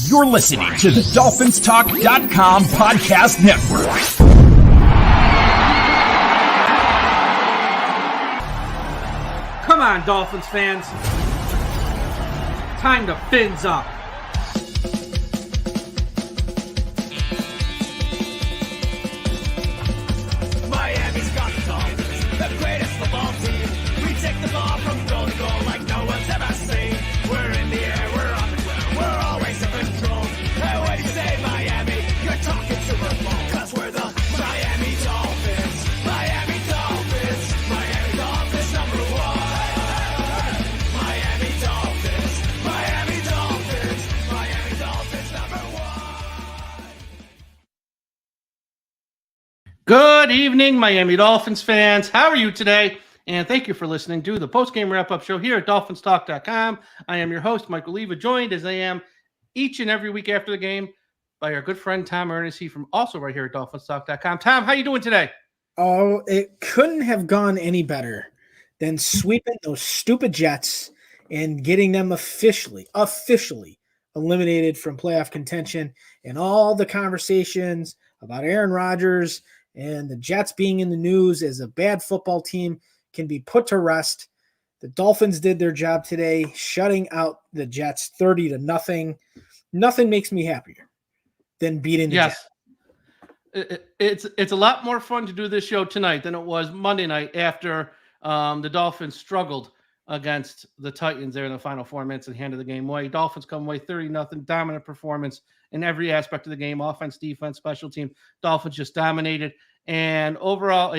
You're listening to the DolphinsTalk.com podcast network. Come on, Dolphins fans. Time to fins up. Miami's got the Dolphins, the greatest football team. We take the ball from goal to goal like no one's ever seen. We're in the air, we're on the ground, we're always in control. And when you say Miami, you're talking Super Bowl. Cause we're the Miami Dolphins. Miami Dolphins. Miami Dolphins number one. Miami Dolphins. Miami Dolphins. Miami Dolphins number one. Good evening, Miami Dolphins fans. How are you today? And thank you for listening to the post-game wrap-up show here at DolphinsTalk.com. I am your host, Michael Leva, joined as I am each and every week after the game by our good friend Tom Ernest. He from also right here at DolphinsTalk.com. Tom, how you doing today? Oh, it couldn't have gone any better than sweeping those stupid Jets and getting them officially eliminated from playoff contention, and all the conversations about Aaron Rodgers and the Jets being in the news as a bad football team can be put to rest. The Dolphins did their job today, shutting out the Jets 30-0. Nothing makes me happier than beating the Jets. It's a lot more fun to do this show tonight than it was Monday night after the Dolphins struggled against the Titans there in the final 4 minutes and handed the game away. Dolphins come away 30-0, dominant performance in every aspect of the game, offense, defense, special team. Dolphins just dominated, and overall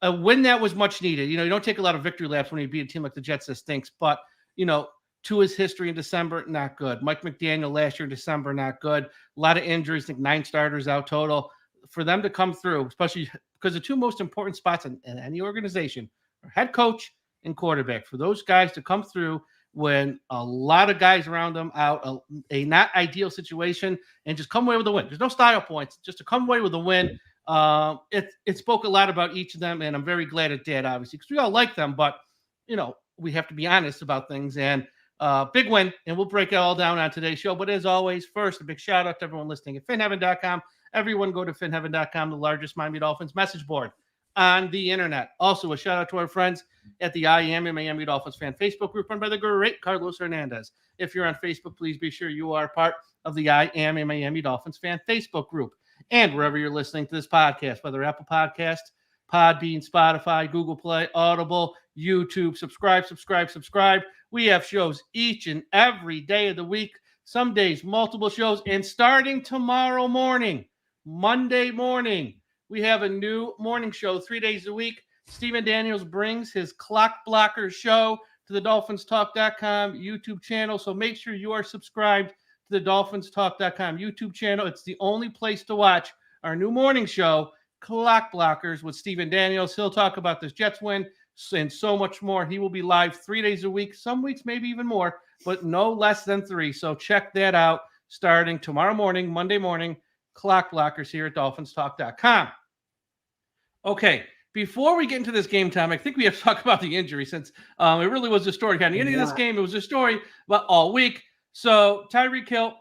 a win that was much needed. You know, you don't take a lot of victory laps when you beat a team like the Jets that stinks, but, you know, Tua's history in December, not good. Mike McDaniel last year in December, not good. A lot of injuries, I think 9 starters out total. For them to come through, especially because the two most important spots in any organization are head coach and quarterback. For those guys to come through when a lot of guys around them out, a not ideal situation, and just come away with a win. There's no style points, just to come away with a win. It spoke a lot about each of them, and I'm very glad it did, obviously, because we all like them, but, you know, we have to be honest about things, and big win, and we'll break it all down on today's show. But as always, first, a big shout out to everyone listening at finheaven.com. Everyone go to finheaven.com, the largest Miami Dolphins message board on the internet. Also, a shout out to our friends at the I Am a Miami Dolphins fan Facebook group run by the great Carlos Hernandez. If you're on Facebook, please be sure you are part of the I Am a Miami Dolphins fan Facebook group. And wherever you're listening to this podcast, whether Apple Podcast, Podbean, Spotify, Google Play, Audible, YouTube, subscribe. We have shows each and every day of the week, some days multiple shows, and starting tomorrow morning, Monday morning, we have a new morning show 3 days a week. Steven Daniels brings his Clock Blocker show to the DolphinsTalk.com YouTube channel, so make sure you are subscribed to the DolphinsTalk.com YouTube channel. It's the only place to watch our new morning show, Clock Blockers with Steven Daniels. He'll talk about this Jets win and so much more. He will be live 3 days a week, some weeks maybe even more, but no less than 3. So check that out starting tomorrow morning, Monday morning, Clock Blockers here at DolphinsTalk.com. Okay, before we get into this game, Tom, I think we have to talk about the injury since it really was a story. Kind of getting into this game, it was a story about all week. So Tyreek Hill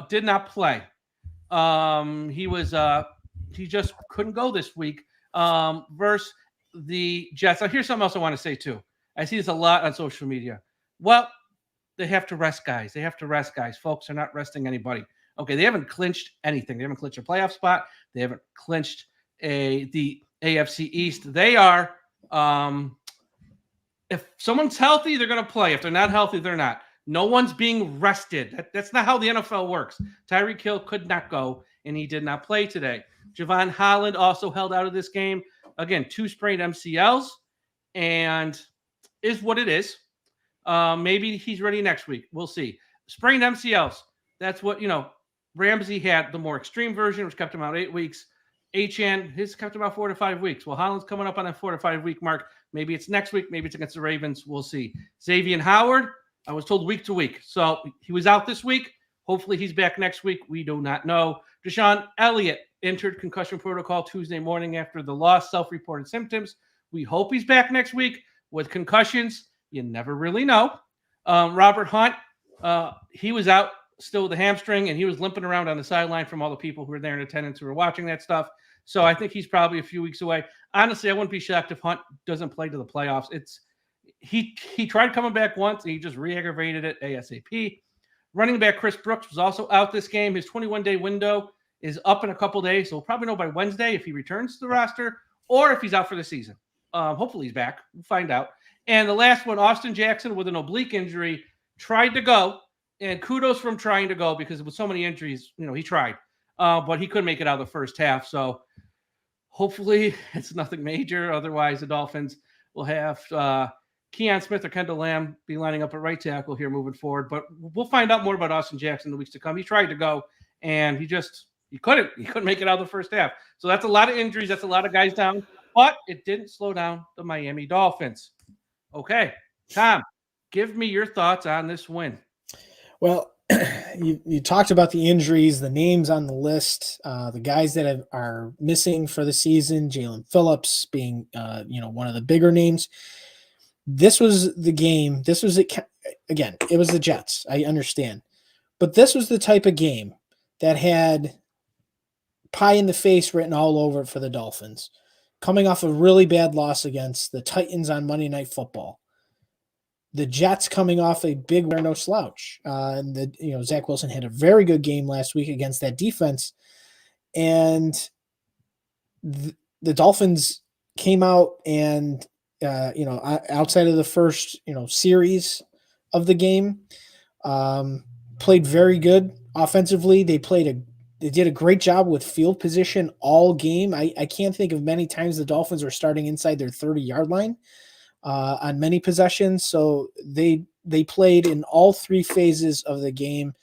did not play. He just couldn't go this week versus the Jets. Now, here's something else I want to say, too. I see this a lot on social media. Well, they have to rest guys. Folks. They're not resting anybody. Okay, they haven't clinched anything. They haven't clinched a playoff spot. They haven't clinched the AFC East. They are, if someone's healthy, they're going to play. If they're not healthy, they're not. No one's being rested. That's not how the NFL works. Tyreek Hill could not go, and he did not play today. Javon Holland also held out of this game. Again, 2 sprained MCLs, and is what it is. Maybe he's ready next week. We'll see. Sprained MCLs. That's what, Ramsey had the more extreme version, which kept him out 8 weeks. Achane, his kept him out 4 to 5 weeks. Well, Holland's coming up on that 4 to 5 week mark. Maybe it's next week. Maybe it's against the Ravens. We'll see. Xavier Howard, I was told week to week. So he was out this week. Hopefully he's back next week. We do not know. Deshaun Elliott entered concussion protocol Tuesday morning after the loss, self-reported symptoms. We hope he's back next week. With concussions, you never really know. Robert Hunt, he was out still with the hamstring, and he was limping around on the sideline from all the people who were there in attendance who were watching that stuff. So I think he's probably a few weeks away. Honestly, I wouldn't be shocked if Hunt doesn't play to the playoffs. He tried coming back once, and he just re-aggravated it ASAP. Running back Chris Brooks was also out this game. His 21-day window is up in a couple days, so we'll probably know by Wednesday if he returns to the roster or if he's out for the season. Hopefully he's back. We'll find out. And the last one, Austin Jackson with an oblique injury, tried to go, and kudos for him trying to go because with so many injuries, he tried, but he couldn't make it out of the first half. So hopefully it's nothing major. Otherwise, the Dolphins will have Keon Smith or Kendall Lamb be lining up at right tackle here moving forward. But we'll find out more about Austin Jackson in the weeks to come. He tried to go, and he couldn't make it out of the first half. So that's a lot of injuries. That's a lot of guys down, but it didn't slow down the Miami Dolphins. Okay, Tom, give me your thoughts on this win. Well, you talked about the injuries, the names on the list, the guys that are missing for the season, Jalen Phillips being, one of the bigger names. This was the game. This was again, it was the Jets. I understand. But this was the type of game that had pie in the face written all over it for the Dolphins, coming off a really bad loss against the Titans on Monday Night Football. The Jets coming off a big win, no slouch. And Zach Wilson had a very good game last week against that defense. And the Dolphins came out and, outside of the first, series of the game, played very good offensively. They did a great job with field position all game. I can't think of many times the Dolphins were starting inside their 30-yard line on many possessions. So they played in all three phases of the game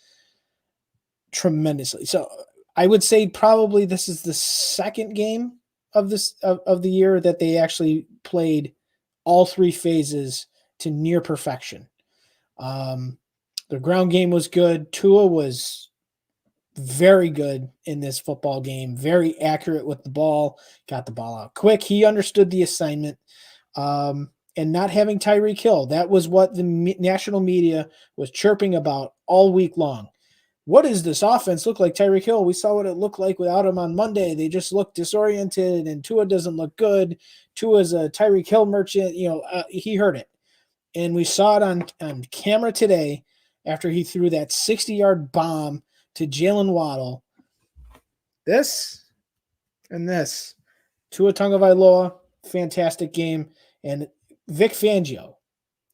tremendously. So I would say probably this is the second game of the year that they actually played all three phases to near perfection. The ground game was good. Tua was very good in this football game, very accurate with the ball, got the ball out quick. He understood the assignment. And not having Tyreek Hill, that was what the national media was chirping about all week long. What does this offense look like, Tyreek Hill? We saw what it looked like without him on Monday. They just look disoriented, and Tua doesn't look good. Tua's a Tyreek Hill merchant. He heard it. And we saw it on camera today after he threw that 60-yard bomb to Jaylen Waddle. This and this. Tua Tagovailoa, fantastic game. And Vic Fangio,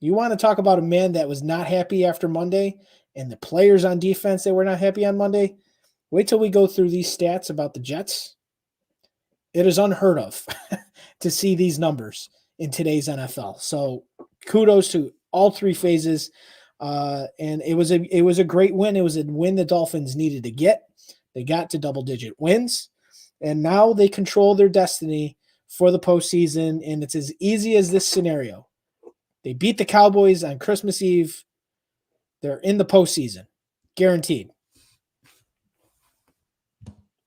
you want to talk about a man that was not happy after Monday and the players on defense that were not happy on Monday? Wait till we go through these stats about the Jets. It is unheard of to see these numbers in today's NFL. So kudos to all three phases. And it was a great win. It was a win the Dolphins needed to get. They got to double-digit wins, and now they control their destiny for the postseason, and it's as easy as this scenario. They beat the Cowboys on Christmas Eve. They're in the postseason, guaranteed.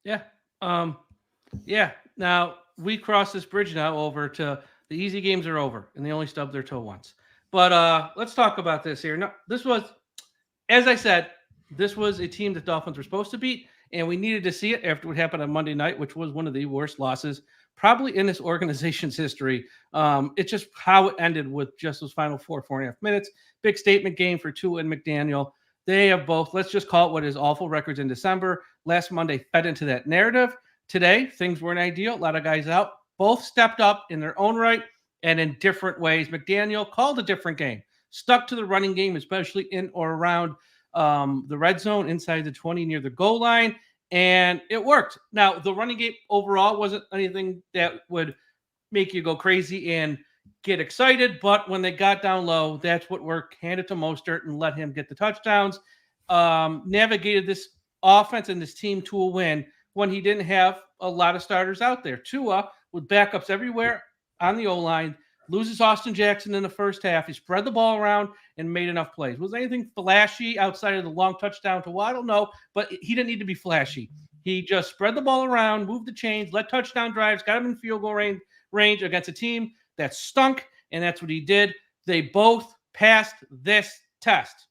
Yeah. Yeah. Now we cross this bridge now over to the easy games are over, and they only stubbed their toe once. But let's talk about this here. Now, this was, as I said, this was a team that Dolphins were supposed to beat, and we needed to see it after what happened on Monday night, which was one of the worst losses probably in this organization's history. It's just how it ended with just those final 4.5 minutes. Big statement game for Tua and McDaniel. They have both, let's just call it what is awful records in December. Last Monday fed into that narrative. Today, things weren't ideal. A lot of guys out. Both stepped up in their own right and in different ways. McDaniel called a different game, stuck to the running game, especially in or around the red zone, inside the 20 near the goal line. And it worked. Now, the running game overall wasn't anything that would make you go crazy and get excited. But when they got down low, that's what worked. Hand it to Mostert and let him get the touchdowns. Navigated this offense and this team to a win when he didn't have a lot of starters out there. Tua, with backups everywhere on the O-line, loses Austin Jackson in the first half. He spread the ball around and made enough plays. Was anything flashy outside of the long touchdown to Waddle? No, but he didn't need to be flashy. He just spread the ball around, moved the chains, led touchdown drives, got him in field goal range against a team that stunk, and that's what he did. They both passed this test.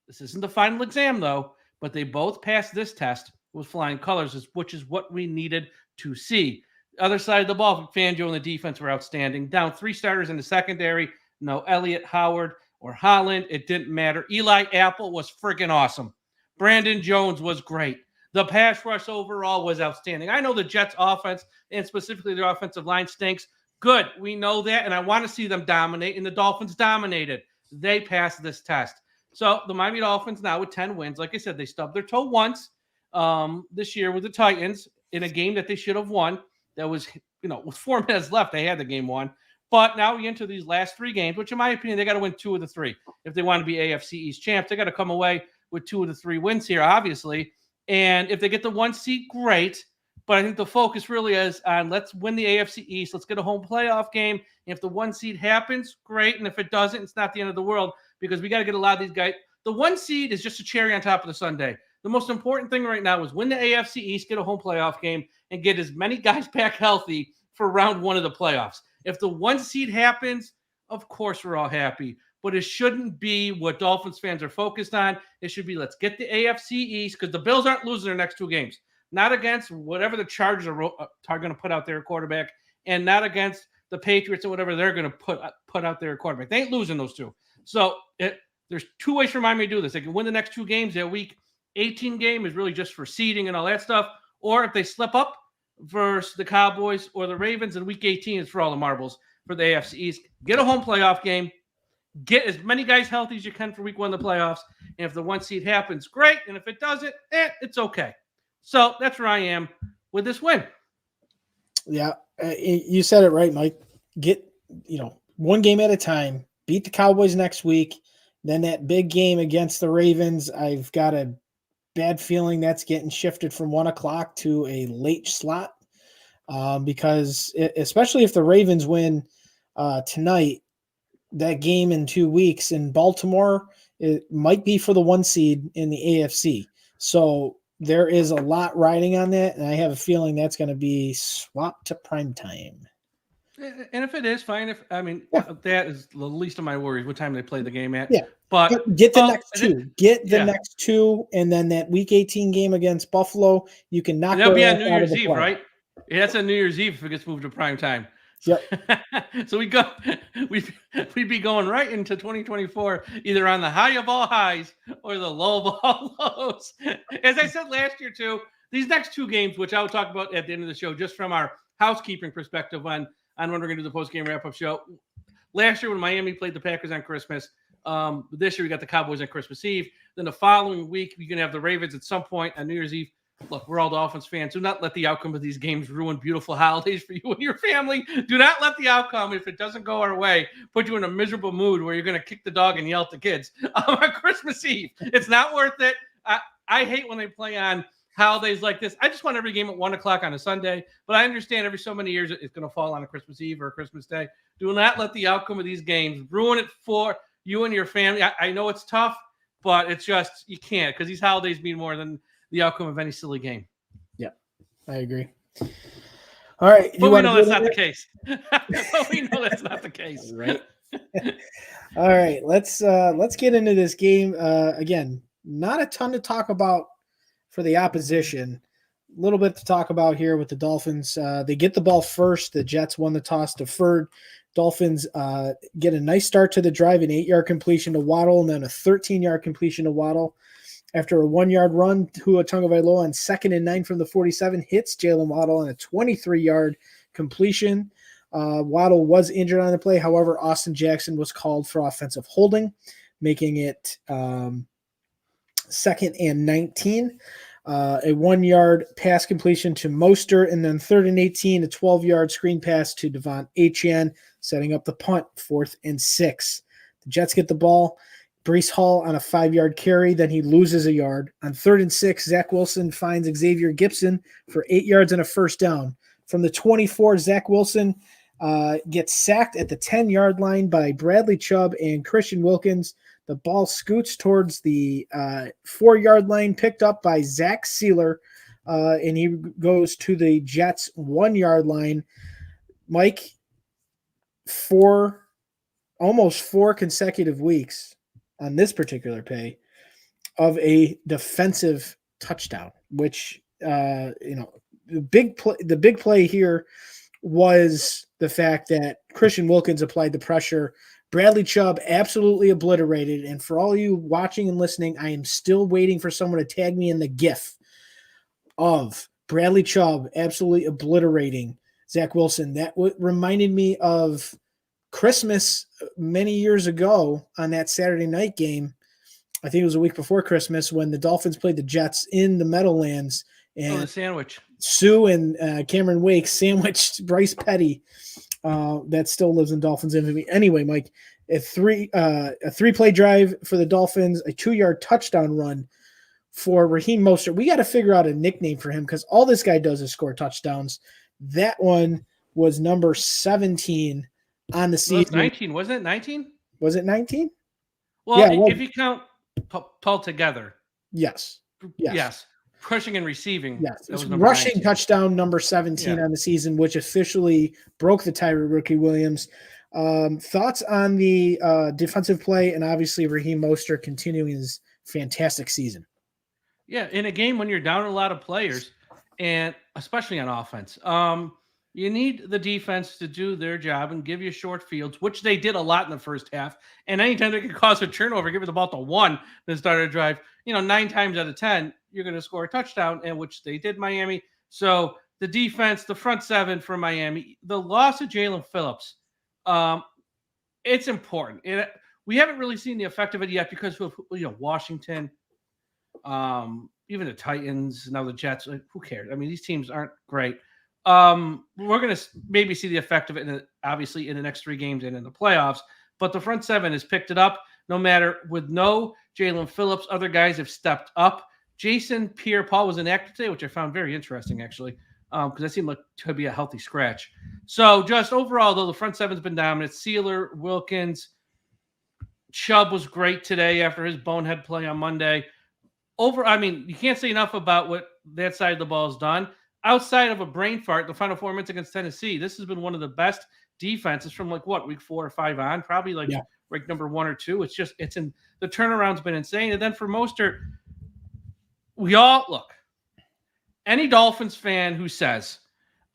This isn't the final exam, though, but they both passed this test with flying colors, which is what we needed to see. Other side of the ball, Fangio and the defense were outstanding. Down 3 starters in the secondary. No Elliott, Howard, or Holland. It didn't matter. Eli Apple was freaking awesome. Brandon Jones was great. The pass rush overall was outstanding. I know the Jets offense, and specifically their offensive line, stinks. Good. We know that, and I want to see them dominate, and the Dolphins dominated. They passed this test. So the Miami Dolphins now with 10 wins. Like I said, they stubbed their toe once this year with the Titans in a game that they should have won. That was, with 4 minutes left, they had the game won. But now we enter these last 3 games, which in my opinion, they got to win 2 of the 3. If they want to be AFC East champs, they got to come away with 2 of the 3 wins here, obviously. And if they get the 1 seed, great. But I think the focus really is on let's win the AFC East. Let's get a home playoff game. And if the 1 seed happens, great. And if it doesn't, it's not the end of the world because we got to get a lot of these guys. The 1 seed is just a cherry on top of the sundae. The most important thing right now is win the AFC East, get a home playoff game, and get as many guys back healthy for round 1 of the playoffs. If the 1 seed happens, of course we're all happy. But it shouldn't be what Dolphins fans are focused on. It should be let's get the AFC East because the Bills aren't losing their next 2 games. Not against whatever the Chargers are going to put out their quarterback, and not against the Patriots or whatever they're going to put out their quarterback. They ain't losing those 2. So there's 2 ways for Miami to do this. They can win the next 2 games. Their week 18 game is really just for seeding and all that stuff. Or if they slip up versus the Cowboys or the Ravens in week 18, it's for all the marbles for the AFC East. Get a home playoff game. Get as many guys healthy as you can for week 1 of the playoffs. And if the 1 seed happens, great. And if it doesn't, it's okay. So that's where I am with this win. Yeah, you said it right, Mike. Get, 1 game at a time. Beat the Cowboys next week. Then that big game against the Ravens, I've got a bad feeling that's getting shifted from 1 o'clock to a late slot because especially if the Ravens win tonight, that game in 2 weeks in Baltimore, it might be for the 1 seed in the AFC. So there is a lot riding on that, and I have a feeling that's going to be swapped to primetime. And if it is, fine. That is the least of my worries. What time they play the game at? Yeah, but get the next 2. Get the next 2, and then that Week 18 game against Buffalo, you can knock. That'll be on New Year's Eve, right? Yeah, that's on New Year's Eve if it gets moved to prime time. Yep. So we'd be going right into 2024, either on the high of all highs or the low of all lows. As I said last year too, these next 2 games, which I'll talk about at the end of the show, just from our housekeeping perspective on when we're going to do the post-game wrap-up show. Last year when Miami played the Packers on Christmas, this year we got the Cowboys on Christmas Eve. Then the following week, we're going to have the Ravens at some point on New Year's Eve. Look, we're all Dolphins fans. Do not let the outcome of these games ruin beautiful holidays for you and your family. Do not let the outcome, if it doesn't go our way, put you in a miserable mood where you're going to kick the dog and yell at the kids on Christmas Eve. It's not worth it. I hate when they play on holidays like this. I just want every game at 1 o'clock on a Sunday, but I understand every so many years it's going to fall on a Christmas Eve or a Christmas Day. Do not let the outcome of these games ruin it for you and your family. I know it's tough, but it's just, you can't, because these holidays mean more than the outcome of any silly game. Yeah, I agree. All right. But we know that's not the case. But we know that's not the case. Right. All right. Let's get into this game. Again, not a ton to talk about for the opposition. A little bit to talk about here with the Dolphins. They get the ball first. The Jets won the toss, deferred. Dolphins get a nice start to the drive, an 8-yard completion to Waddle, and then a 13-yard completion to Waddle. After a 1-yard run, Tua Tagovailoa on 2nd and 9 from the 47 hits Jaylen Waddle on a 23-yard completion. Waddle was injured on the play. However, Austin Jackson was called for offensive holding, making it 2nd and 19. A 1-yard pass completion to Mostert, and then 3rd and 18, a 12-yard screen pass to Devon Achane, setting up the punt, 4th and 6. The Jets get the ball. Breece Hall on a 5-yard carry, then he loses a yard. On 3rd and 6, Zach Wilson finds Xavier Gibson for 8 yards and a first down. From the 24, Zach Wilson gets sacked at the 10-yard line by Bradley Chubb and Christian Wilkins. The ball scoots towards the 4-yard line, picked up by Zach Sealer, and he goes to the Jets' 1-yard line. Mike, almost 4 consecutive weeks on this particular play, of a defensive touchdown, which the big play here was the fact that Christian Wilkins applied the pressure. Bradley Chubb absolutely obliterated. And for all you watching and listening, I am still waiting for someone to tag me in the GIF of Bradley Chubb absolutely obliterating Zach Wilson. That reminded me of Christmas many years ago on that Saturday night game. I think it was a week before Christmas when the Dolphins played the Jets in the Meadowlands. And the sandwich. Sue and Cameron Wake sandwiched Bryce Petty. That still lives in Dolphins infamy. Anyway, Mike, a three-play drive for the Dolphins, a 2-yard touchdown run for Raheem Mostert. We got to figure out a nickname for him because all this guy does is score touchdowns. That one was number 17 on the season. 19, wasn't it 19? Was it 19? Well, yeah, if you count Paul together. Yes. Rushing and receiving. Yes. It was rushing 19. Touchdown number 17 on the season, which officially broke the tie with Ricky Williams. Thoughts on the defensive play and obviously Raheem Mostert continuing his fantastic season. Yeah, in a game when you're down a lot of players, and especially on offense, you need the defense to do their job and give you short fields, which they did a lot in the first half. And anytime they could cause a turnover, give it the ball to one, then start a drive, 9 times out of 10, you're going to score a touchdown, and which they did Miami. So the defense, the front seven for Miami, the loss of Jalen Phillips, it's important. We haven't really seen the effect of it yet because of Washington, even the Titans, now the Jets. Who cares? I mean, these teams aren't great. We're going to maybe see the effect of it obviously in the next 3 games and in the playoffs. But the front seven has picked it up. No matter with no Jalen Phillips, other guys have stepped up. Jason Pierre-Paul was inactive today, which I found very interesting, actually, because that seemed like to be a healthy scratch. So just overall, though, the front seven's been dominant. Sealer, Wilkins, Chubb was great today after his bonehead play on Monday. You can't say enough about what that side of the ball has done. Outside of a brain fart, the final 4 minutes against Tennessee, this has been one of the best defenses from week 4 or 5 on, probably rank number 1 or 2. The turnaround's been insane. And then for Mostert, any Dolphins fan who says,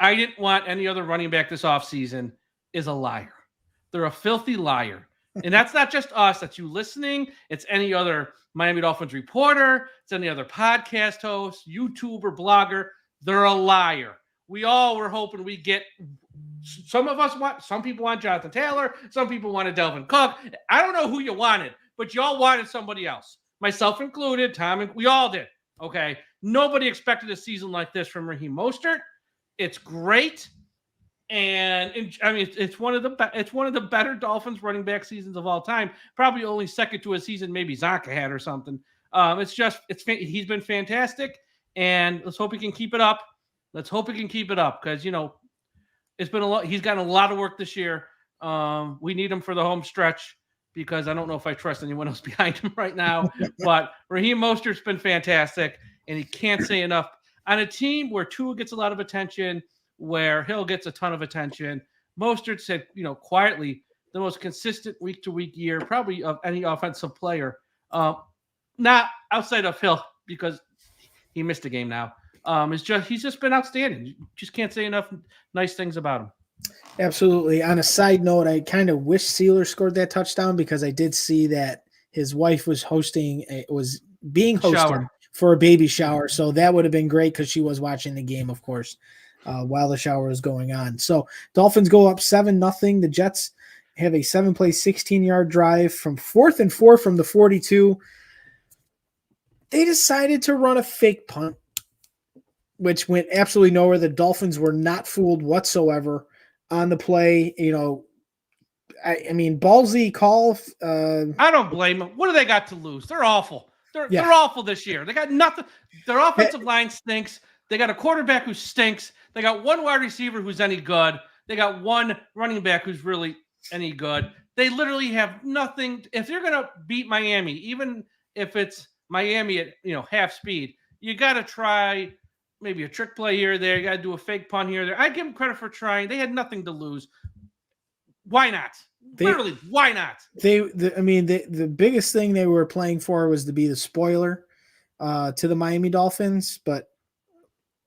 I didn't want any other running back this offseason is a liar. They're a filthy liar. And that's not just us, that's you listening. It's any other Miami Dolphins reporter. It's any other podcast host, YouTuber, blogger. They're a liar. We all were hoping we get some people want Jonathan Taylor. Some people wanted Delvin Cook. I don't know who you wanted, but y'all wanted somebody else. Myself included, we all did. Okay. Nobody expected a season like this from Raheem Mostert. It's great. And it's one of the better Dolphins running back seasons of all time. Probably only second to a season maybe Zonka had or something. He's been fantastic. And let's hope he can keep it up. Because, it's been a lot. He's gotten a lot of work this year. We need him for the home stretch because I don't know if I trust anyone else behind him right now. But Raheem Mostert's been fantastic, and he can't say enough. On a team where Tua gets a lot of attention, where Hill gets a ton of attention, Mostert said, quietly, the most consistent week-to-week year probably of any offensive player. Not outside of Hill because he missed a game now. He's just been outstanding. You just can't say enough nice things about him. Absolutely. On a side note, I kind of wish Sealer scored that touchdown because I did see that his wife was being hosted for a baby shower. So that would have been great because she was watching the game, of course, while the shower was going on. So Dolphins go up 7-0. The Jets have a 7-play, 16-yard drive from 4th and 4 from the 42. They decided to run a fake punt, which went absolutely nowhere. The Dolphins were not fooled whatsoever on the play. Ballsy call. I don't blame them. What do they got to lose? They're awful. They're awful this year. They got nothing. Their offensive line stinks. They got a quarterback who stinks. They got one wide receiver who's any good. They got one running back who's really any good. They literally have nothing. If you're going to beat Miami, even if it's Miami at half speed, you got to try maybe a trick play here or there. You got to do a fake punt here or there. I give them credit for trying. They had nothing to lose. Why not? Literally, why not? The biggest thing they were playing for was to be the spoiler to the Miami Dolphins, but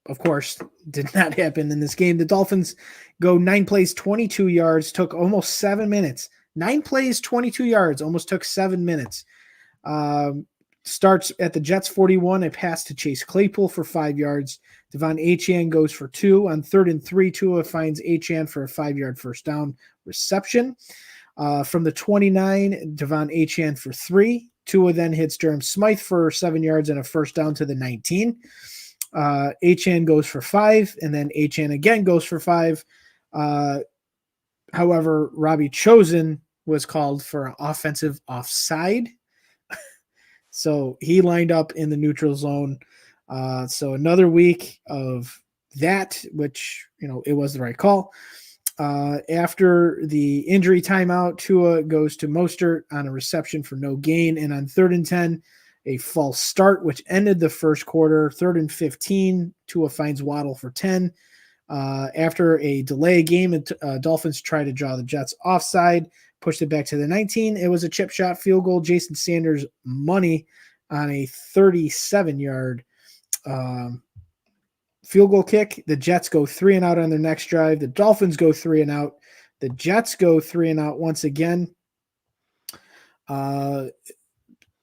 of course, did not happen in this game. The Dolphins go 9 plays, 22 yards, took almost 7 minutes. 9 plays, 22 yards, almost took 7 minutes. Starts at the Jets 41, a pass to Chase Claypool for 5 yards. Devon Achane goes for 2. On 3rd and 3, Tua finds Achane for a 5-yard first down reception. From the 29, Devon Achane for 3. Tua then hits Durham Smythe for 7 yards and a first down to the 19. Achane goes for 5, and then Achane again goes for 5. However, Robbie Chosen was called for an offensive offside. So he lined up in the neutral zone. So another week of that, which, it was the right call. After the injury timeout, Tua goes to Mostert on a reception for no gain. And on 3rd and 10, a false start, which ended the first quarter. 3rd and 15, Tua finds Waddle for 10. After a delay game, Dolphins try to draw the Jets offside, pushed it back to the 19. It was a chip shot field goal. Jason Sanders money on a 37-yard field goal kick. The Jets go 3 and out on their next drive. The Dolphins go 3 and out. The Jets go 3 and out once again.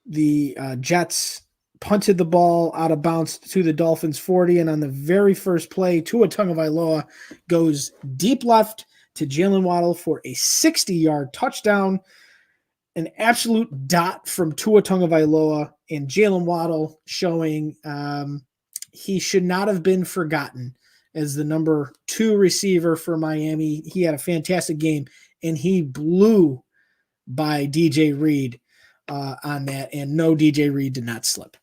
The Jets punted the ball out of bounds to the Dolphins 40, and on the very first play, Tua Tagovailoa goes deep left to Jaylen Waddle for a 60-yard touchdown. An absolute dot from Tua Tagovailoa, and Jaylen Waddle showing he should not have been forgotten as the number 2 receiver for Miami. He had a fantastic game, and he blew by DJ Reed on that, and no, DJ Reed did not slip.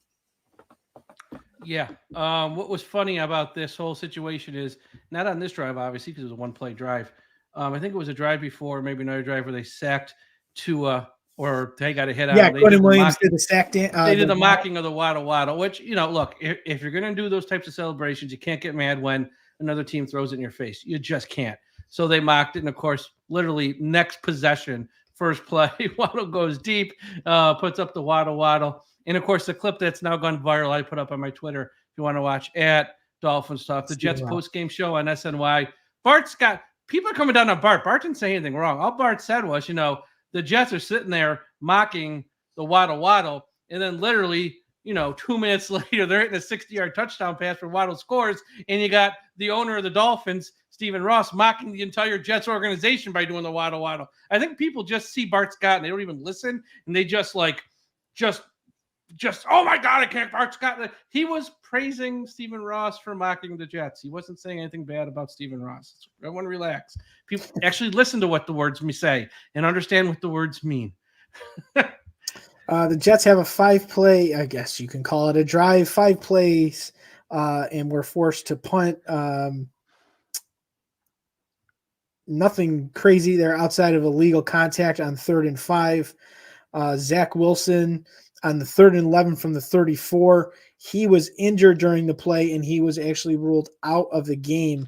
Yeah. What was funny about this whole situation is not on this drive, obviously, because it was a one-play drive. I think it was a drive before, maybe another drive where they sacked Tua, or they got a hit on. Yeah, Quentin Williams did the sack. They did the mocking of the Waddle, which, look, if you're going to do those types of celebrations, you can't get mad when another team throws it in your face. You just can't. So they mocked it, and of course, literally next possession, first play, Waddle goes deep, puts up the Waddle. And, of course, the clip that's now gone viral, I put up on my Twitter if you want to watch, at Dolphins Talk, the Jets post-game show on SNY. People are coming down on Bart. Bart didn't say anything wrong. All Bart said was, the Jets are sitting there mocking the Waddle. And then literally, 2 minutes later, they're hitting a 60-yard touchdown pass for Waddle scores. And you got the owner of the Dolphins, Stephen Ross, mocking the entire Jets organization by doing the Waddle. I think people just see Bart Scott and they don't even listen. And they just, oh my God, I can't. Bart Scott. He was praising Stephen Ross for mocking the Jets. He wasn't saying anything bad about Stephen Ross. I want to relax. People actually listen to what the words me say and understand what the words mean. The Jets have a 5-play, I guess you can call it a drive, 5 plays, and we're forced to punt. Nothing crazy there outside of illegal contact on 3rd and 5. Zach Wilson on the 3rd and 11 from the 34. He was injured during the play, and he was actually ruled out of the game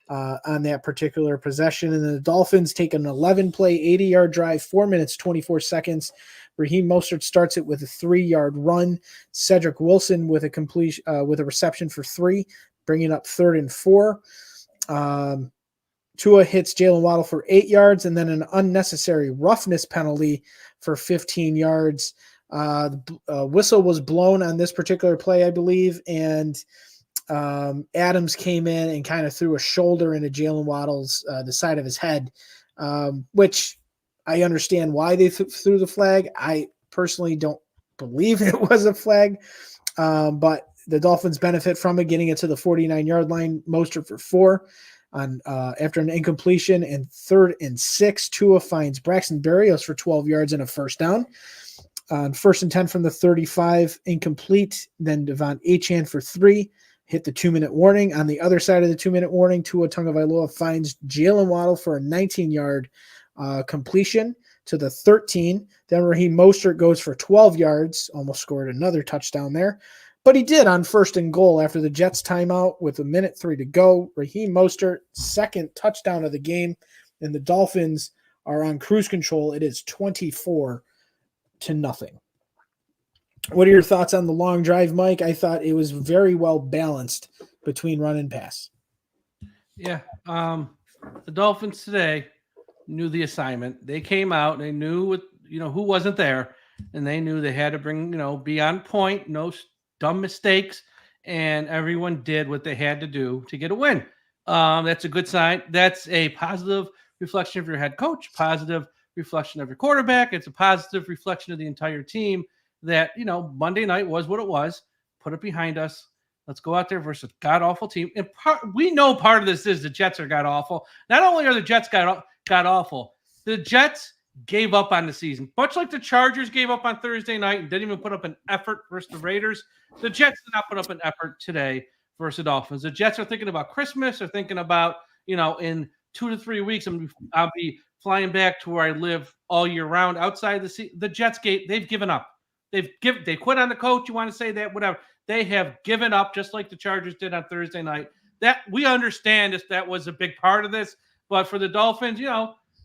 on that particular possession. And the Dolphins take an 11-play, 80-yard drive, 4 minutes, 24 seconds. Raheem Mostert starts it with a 3-yard run. Cedric Wilson with a reception for 3, bringing up 3rd and 4. Tua hits Jaylen Waddle for 8 yards, and then an unnecessary roughness penalty for 15 yards. The whistle was blown on this particular play, I believe, and Adams came in and kind of threw a shoulder into Jaylen Waddle's the side of his head, which I understand why they threw the flag. I personally don't believe it was a flag, but the Dolphins benefit from it, getting it to the 49-yard line. Mostert for 4 on after an incompletion, and 3rd and 6, Tua finds Braxton Berrios for 12 yards and a first down. On 1st and 10 from the 35, incomplete. Then Devon Achane for 3, hit the 2-minute warning. On the other side of the 2-minute warning, Tua Tagovailoa finds Jaylen Waddle for a 19-yard completion to the 13. Then Raheem Mostert goes for 12 yards, almost scored another touchdown there. But he did on 1st and goal after the Jets timeout with 1:03 to go. Raheem Mostert, second touchdown of the game, and the Dolphins are on cruise control. It is 24-0. What are your thoughts on the long drive, Mike? I thought it was very well balanced between run and pass. Yeah. The Dolphins today knew the assignment. They came out, they knew who wasn't there, and they knew they had to bring, be on point, no dumb mistakes, and everyone did what they had to do to get a win. That's a good sign. That's a positive reflection of your head coach, positive reflection of your quarterback. It's a positive reflection of the entire team that, Monday night was what it was. Put it behind us. Let's go out there versus a god-awful team. And we know part of this is the Jets are god-awful. Not only are the Jets god-awful, the Jets gave up on the season. Much like the Chargers gave up on Thursday night and didn't even put up an effort versus the Raiders, the Jets did not put up an effort today versus the Dolphins. The Jets are thinking about Christmas. They're thinking about, in 2 to 3 weeks, I'll be flying back to where I live all year round outside the season. The Jets, they've given up. They quit on the coach. You want to say that, whatever. They have given up, just like the Chargers did on Thursday night. That we understand that was a big part of this. But for the Dolphins,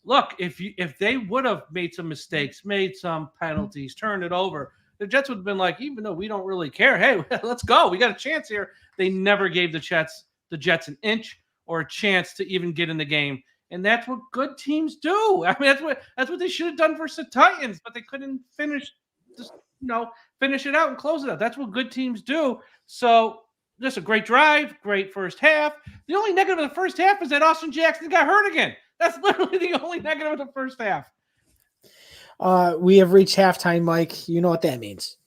look, if they would have made some mistakes, made some penalties, turned it over, the Jets would have been like, even though we don't really care, hey, let's go. We got a chance here. They never gave the Jets an inch or a chance to even get in the game. And that's what good teams do. I mean, that's what they should have done versus the Titans, but they couldn't finish it out and close it out. That's what good teams do. So just a great drive, great first half. The only negative of the first half is that Austin Jackson got hurt again. That's literally the only negative of the first half. We have reached halftime, Mike. You know what that means.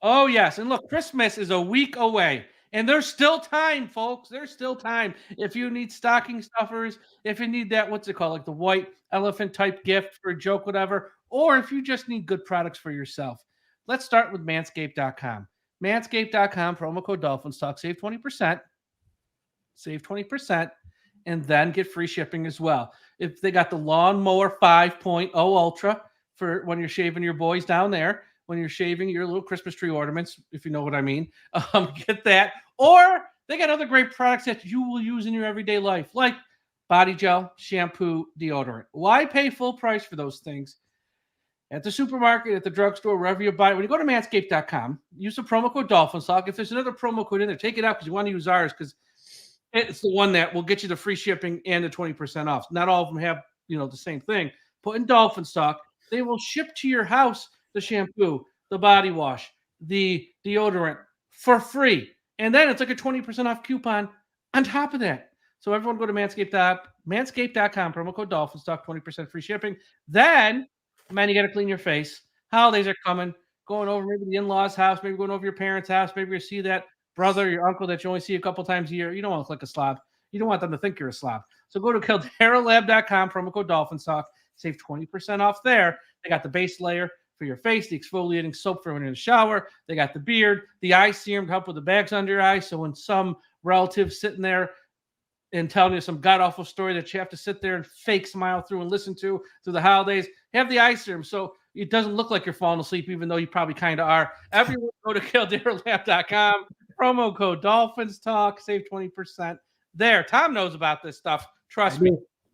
Oh, yes. And look, Christmas is a week away. And there's still time, folks. There's still time. If you need stocking stuffers, if you need that, what's it called, like the white elephant type gift for a joke, whatever, or if you just need good products for yourself. Let's start with manscaped.com. Manscaped.com, promo code Dolphins Talk, save 20%. Save 20%, and then get free shipping as well. If they got the Lawnmower 5.0 Ultra for when you're shaving your boys down there, when you're shaving your little Christmas tree ornaments, if you know what I mean, get that. Or they got other great products that you will use in your everyday life, like body gel, shampoo, deodorant. Why pay full price for those things? At the supermarket, at the drugstore, wherever you buy it. When you go to manscaped.com, use the promo code Dolphins Talk. If there's another promo code in there, take it out because you want to use ours because it's the one that will get you the free shipping and the 20% off. Not all of them have, the same thing. Put in Dolphins Talk. They will ship to your house the shampoo, the body wash, the deodorant for free. And then it's like a 20% off coupon on top of that. So everyone go to manscaped.com, promo code Dolphins Talk, 20% free shipping. Then, man, you got to clean your face. Holidays are coming. Going over maybe the in-laws' house, maybe going over your parents' house, maybe you see that brother, your uncle that you only see a couple times a year. You don't want to look like a slob. You don't want them to think you're a slob. So go to KildarLab.com, promo code Dolphins Talk, save 20% off there. They got the base layer for your face, the exfoliating soap for when you're in the shower. They got the beard, the eye serum to help with the bags under your eyes. So when some relative's sitting there and telling you some god-awful story that you have to sit there and fake smile through and listen to through the holidays, have the eye serum so it doesn't look like you're falling asleep, even though you probably kind of are. Everyone go to KildarLab.com, promo code Dolphins Talk, save 20% there. Tom knows about this stuff. Trust me.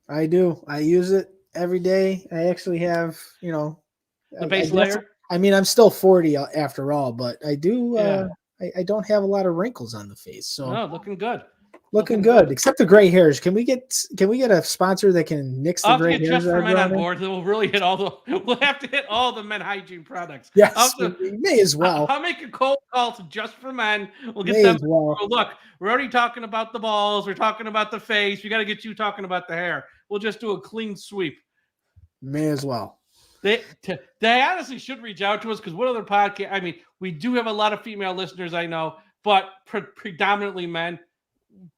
I do. I use it every day. I actually have, the base layer. I mean, I'm still 40 after all, but I do. Yeah. I don't have a lot of wrinkles on the face, so no, looking good. Looking good, except the gray hairs. Can we get a sponsor that can nix the gray hairs? Just for Men on board. We'll really hit we'll have to hit all the men hygiene products. Yes, we may as well. I'll make a cold call to Just for Men. We'll get may them. As well. Look, we're already talking about the balls. We're talking about the face. We got to get you talking about the hair. We'll just do a clean sweep. May as well. They honestly should reach out to us because what other podcast? I mean, we do have a lot of female listeners, I know, but predominantly men.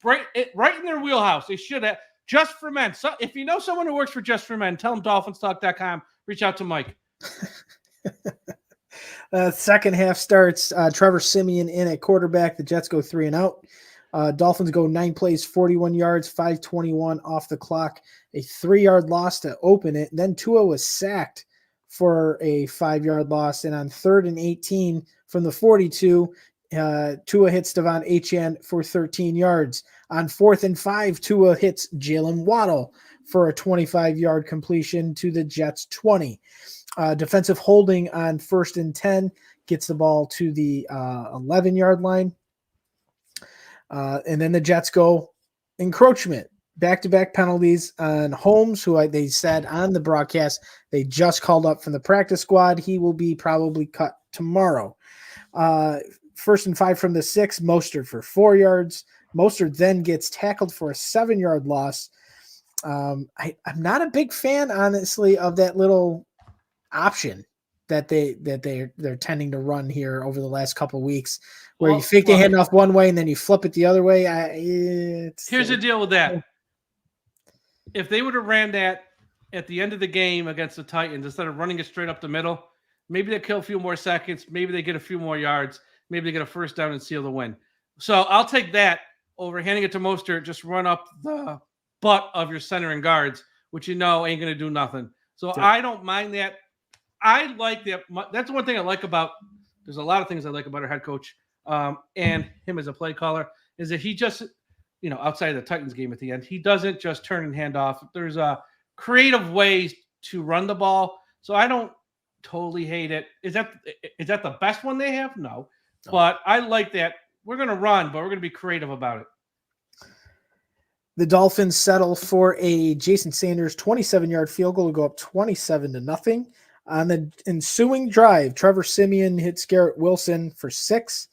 Right in their wheelhouse. They should have Just for Men. So if you know someone who works for Just for Men, tell them DolphinsTalk.com. Reach out to Mike. Second half starts. Trevor Siemian in at quarterback. The Jets go 3-and-out. Dolphins go 9 plays, 41 yards, 5:21 off the clock. A 3-yard loss to open it. Then Tua was sacked for a 5-yard loss. And on 3rd and 18 from the 42, Tua hits Devon Achane for 13 yards. On 4th and 5, Tua hits Jaylen Waddle for a 25-yard completion to the Jets 20. Defensive holding on 1st and 10 gets the ball to the 11-yard line. And then the Jets go encroachment. Back-to-back penalties on Holmes, who they said on the broadcast they just called up from the practice squad. He will be probably cut tomorrow. 1st and 5 from the 6, Mostert for 4 yards. Mostert then gets tackled for a 7-yard loss. I'm not a big fan, honestly, of that little option that they're tending to run here over the last couple of weeks, where you fake the handoff one way and then you flip it the other way. Here's the deal with that. If they would have ran that at the end of the game against the Titans instead of running it straight up the middle, maybe they kill a few more seconds. Maybe they get a few more yards. Maybe they get a first down and seal the win. So I'll take that over handing it to Mostert. Just run up the butt of your center and guards, which ain't going to do nothing. So I don't mind that. I like that. That's one thing I like about. There's a lot of things I like about our head coach and him as a play caller is that he just, outside of the Titans game at the end, he doesn't just turn and hand off. There's creative ways to run the ball. So I don't totally hate it. Is that the best one they have? No. But I like that. We're going to run, but we're going to be creative about it. The Dolphins settle for a Jason Sanders 27-yard field goal to go up 27-0. On the ensuing drive, Trevor Siemian hits Garrett Wilson for 6.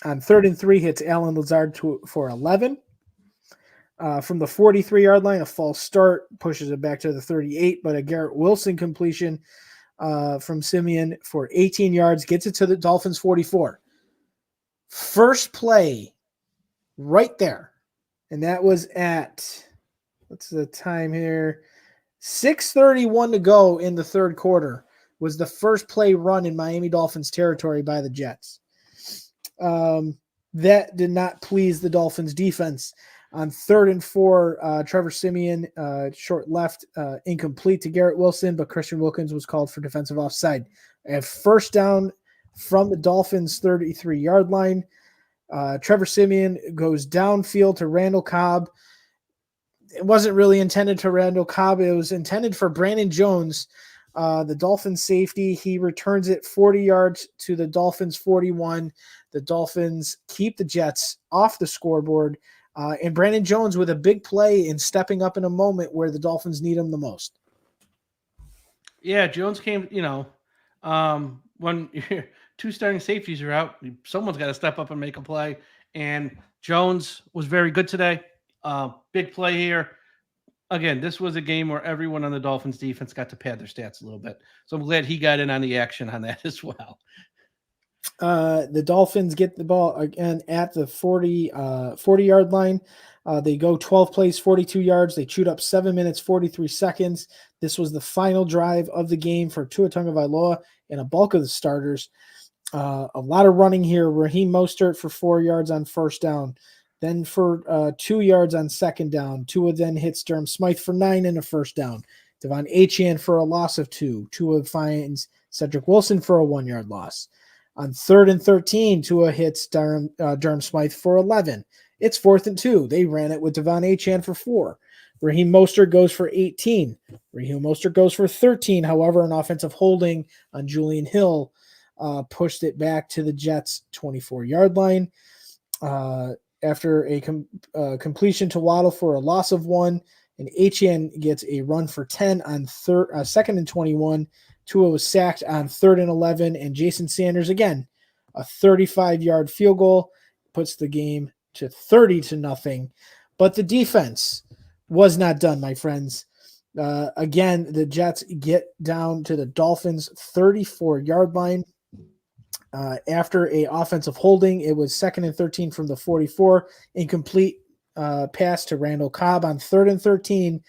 On 3rd and 3, hits Alan Lazard for 11. From the 43-yard line, a false start pushes it back to the 38, but a Garrett Wilson completion from Siemian for 18 yards gets it to the Dolphins 44. First play right there. And that was at, what's the time here? 6:31 to go in the third quarter was the first play run in Miami Dolphins territory by the Jets. That did not please the Dolphins defense. On 3rd and 4, Trevor Siemian, short left, incomplete to Garrett Wilson, but Christian Wilkins was called for defensive offside. A first down from the Dolphins' 33-yard line. Trevor Siemian goes downfield to Randall Cobb. It wasn't really intended to Randall Cobb. It was intended for Brandon Jones, the Dolphins safety. He returns it 40 yards to the Dolphins 41. The Dolphins keep the Jets off the scoreboard. And Brandon Jones with a big play and stepping up in a moment where the Dolphins need him the most. Yeah, Jones came, when two starting safeties are out, someone's got to step up and make a play. And Jones was very good today. Big play here. Again, this was a game where everyone on the Dolphins defense got to pad their stats a little bit. So I'm glad he got in on the action on that as well. The Dolphins get the ball again at the 40-yard line. They go 12 plays, 42 yards. They chewed up 7 minutes, 43 seconds. This was the final drive of the game for Tua Tagovailoa and a bulk of the starters. A lot of running here. Raheem Mostert for 4 yards on first down. Then for 2 yards on second down. Tua then hits Durham Smythe for 9 and a first down. Devon Achane for a loss of 2. Tua finds Cedric Wilson for a 1-yard loss. On 3rd and 13, Tua hits Durham Smythe for 11. It's 4th and 2. They ran it with Devon Achane for 4. Raheem Mostert goes for 18. Raheem Mostert goes for 13. However, an offensive holding on Julian Hill pushed it back to the Jets' 24-yard line. After a completion to Waddle for a loss of 1, and Achane gets a run for 10 on 2nd and 21. Tua was sacked on 3rd and 11, and Jason Sanders, again, a 35-yard field goal, puts the game to 30-0. But the defense was not done, my friends. Again, the Jets get down to the Dolphins' 34-yard line. After a offensive holding, it was 2nd and 13 from the 44. Incomplete pass to Randall Cobb on 3rd and 13.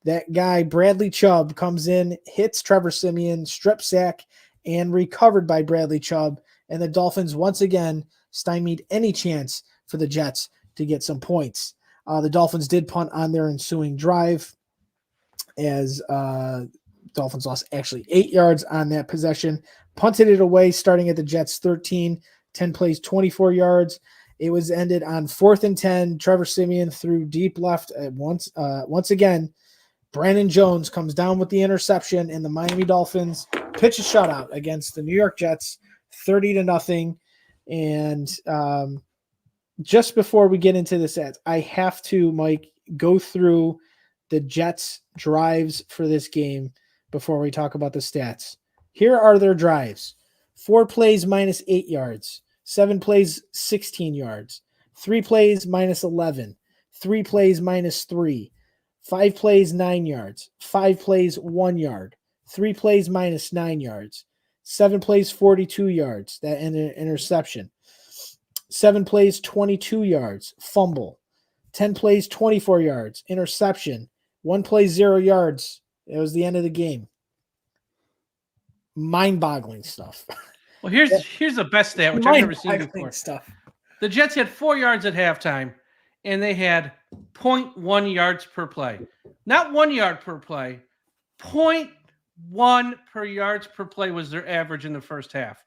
That guy, Bradley Chubb, comes in, hits Trevor Siemian, strip sack, and recovered by Bradley Chubb. And the Dolphins once again stymied any chance for the Jets to get some points. The Dolphins did punt on their ensuing drive as Dolphins lost actually 8 yards on that possession. Punted it away starting at the Jets 13, 10 plays, 24 yards. It was ended on 4th and 10. Trevor Siemian threw deep left at once again. Brandon Jones comes down with the interception, and the Miami Dolphins pitch a shutout against the New York Jets, 30-0. And just before we get into this, I have to, Mike, go through the Jets' drives for this game before we talk about the stats. Here are their drives. 4 plays minus 8 yards. 7 plays 16 yards. 3 plays minus 11. 3 plays minus 3. 5 plays 9 yards. 5 plays 1 yard. 3 plays minus 9 yards. 7 plays 42 yards. That ended an interception. 7 plays 22 yards. Fumble. 10 plays 24 yards. Interception. 1 play 0 yards. It was the end of the game. Mind-boggling stuff. Well, here's the best stat, which I've never seen before. Stuff. The Jets had 4 yards at halftime, and they had 0.1 yards per play. Not 1 yard per play. 0.1 per yards per play was their average in the first half.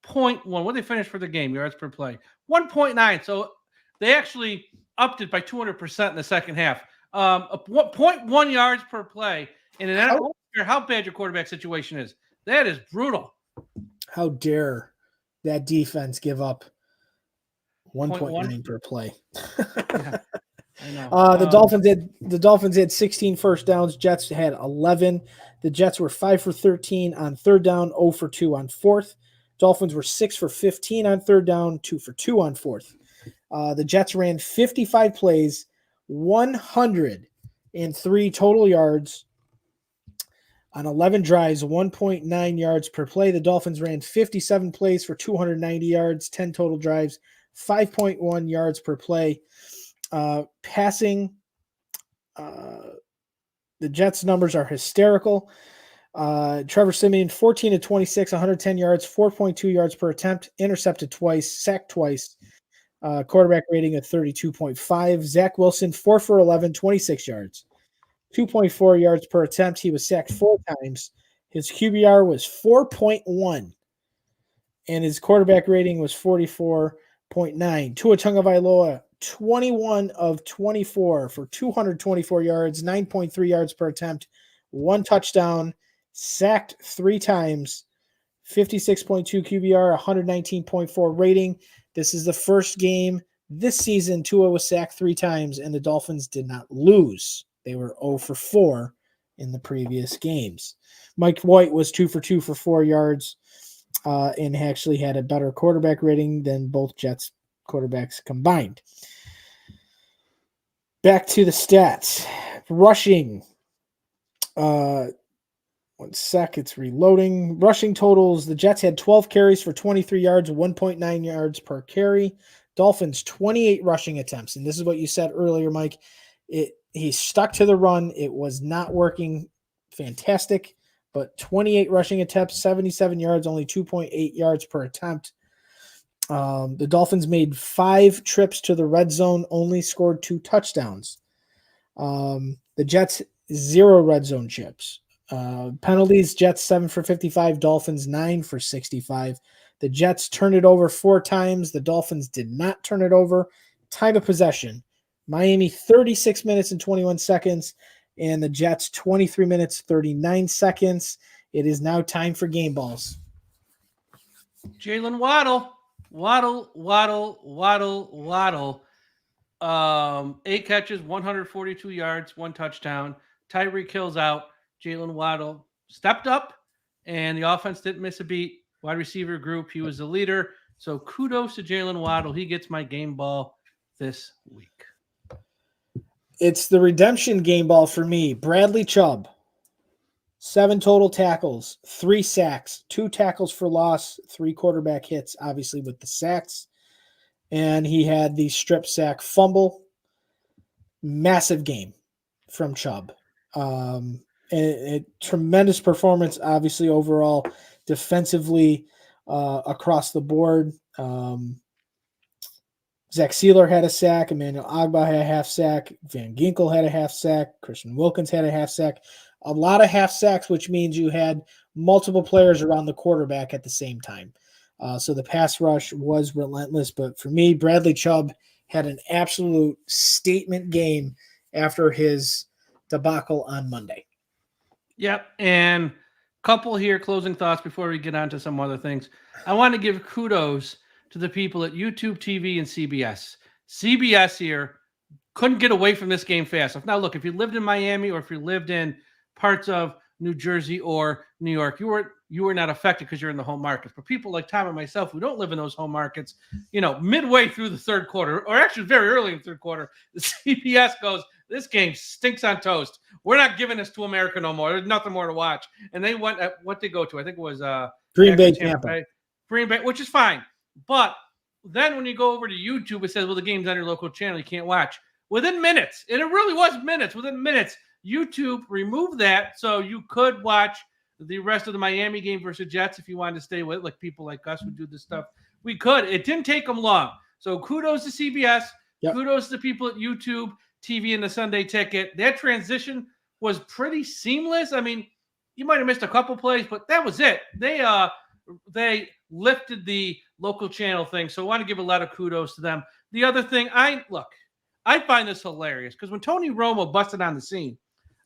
0.1. What did they finish for the game? Yards per play. 1.9. So they actually upped it by 200% in the second half. 0.1 yards per play. And I don't care how bad your quarterback situation is. That is brutal. How dare that defense give up 1.9 per play? Yeah, I know. The Dolphins had 16 first downs. Jets had 11. The Jets were 5 for 13 on third down, 0 for 2 on fourth. Dolphins were 6 for 15 on third down, 2 for 2 on fourth. The Jets ran 55 plays, 103 total yards on 11 drives, 1.9 yards per play. The Dolphins ran 57 plays for 290 yards, 10 total drives, 5.1 yards per play. Passing, the Jets' numbers are hysterical. Trevor Siemian, 14 to 26, 110 yards, 4.2 yards per attempt, intercepted twice, sacked twice. Quarterback rating of 32.5. Zach Wilson, 4 for 11, 26 yards, 2.4 yards per attempt. He was sacked 4 times. His QBR was 4.1, and his quarterback rating was 44.9. Tua Tagovailoa, 21 of 24 for 224 yards, 9.3 yards per attempt, 1 touchdown, sacked 3 times, 56.2 QBR, 119.4 rating. This is the first game this season Tua was sacked 3 times, and the Dolphins did not lose. They were 0 for 4 in the previous games. Mike White was 2 for 2 for 4 yards and actually had a better quarterback rating than both Jets quarterbacks combined. Back to the stats. Rushing. 1 sec, it's reloading. Rushing totals. The Jets had 12 carries for 23 yards, 1.9 yards per carry. Dolphins, 28 rushing attempts. And this is what you said earlier, Mike. He stuck to the run. It was not working fantastic, but 28 rushing attempts, 77 yards, only 2.8 yards per attempt. The Dolphins made 5 trips to the red zone, only scored 2 touchdowns. The Jets, 0 red zone chips. Penalties, Jets 7 for 55, Dolphins 9 for 65. The Jets turned it over 4 times. The Dolphins did not turn it over. Time of possession, Miami 36 minutes and 21 seconds, and the Jets 23 minutes, 39 seconds. It is now time for game balls. Jaylen Waddle. 8 catches, 142 yards, 1 touchdown. Tyreek Hill's out. Jaylen Waddle stepped up, and the offense didn't miss a beat. Wide receiver group, he was the leader. So kudos to Jaylen Waddle. He gets my game ball this week. It's the redemption game ball for me. Bradley Chubb, 7 total tackles, 3 sacks, 2 tackles for loss, 3 quarterback hits, obviously with the sacks. And he had the strip sack fumble. Massive game from Chubb. A tremendous performance, obviously, overall, defensively across the board. Zach Sealer had a sack. Emmanuel Ogbah had a half sack. Van Ginkel had a half sack. Christian Wilkins had a half sack. A lot of half sacks, which means you had multiple players around the quarterback at the same time. So the pass rush was relentless. But for me, Bradley Chubb had an absolute statement game after his debacle on Monday. Yep. And couple here closing thoughts before we get on to some other things. I want to give kudos to the people at YouTube TV and CBS. CBS here couldn't get away from this game fast enough. Now, look, if you lived in Miami or if you lived in parts of New Jersey or New York, you were not affected because you're in the home markets. But people like Tom and myself who don't live in those home markets, midway through the third quarter, or actually very early in the third quarter, the CBS goes, this game stinks on toast. We're not giving this to America no more. There's nothing more to watch. And they went at what they go to. I think it was Green Bay, Tampa. Green Bay, which is fine. But then when you go over to YouTube, it says, well, the game's on your local channel. You can't watch. Within minutes, and it really was minutes, within minutes, YouTube removed that so you could watch the rest of the Miami game versus Jets if you wanted to stay with it, like people like us who do this stuff. We could. It didn't take them long. So kudos to CBS. Yep. Kudos to people at YouTube, TV, and the Sunday Ticket. That transition was pretty seamless. I mean, you might have missed a couple plays, but that was it. They lifted the local channel thing, so I want to give a lot of kudos to them. The other thing, I find this hilarious because when Tony Romo busted on the scene,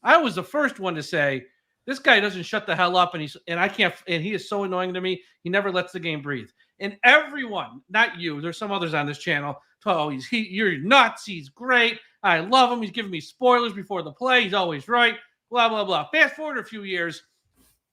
I was the first one to say, this guy doesn't shut the hell up, and he is so annoying to me. He never lets the game breathe. And everyone, not you, there's some others on this channel, you're nuts, he's great, I love him, he's giving me spoilers before the play, he's always right, blah, blah, blah. Fast forward a few years,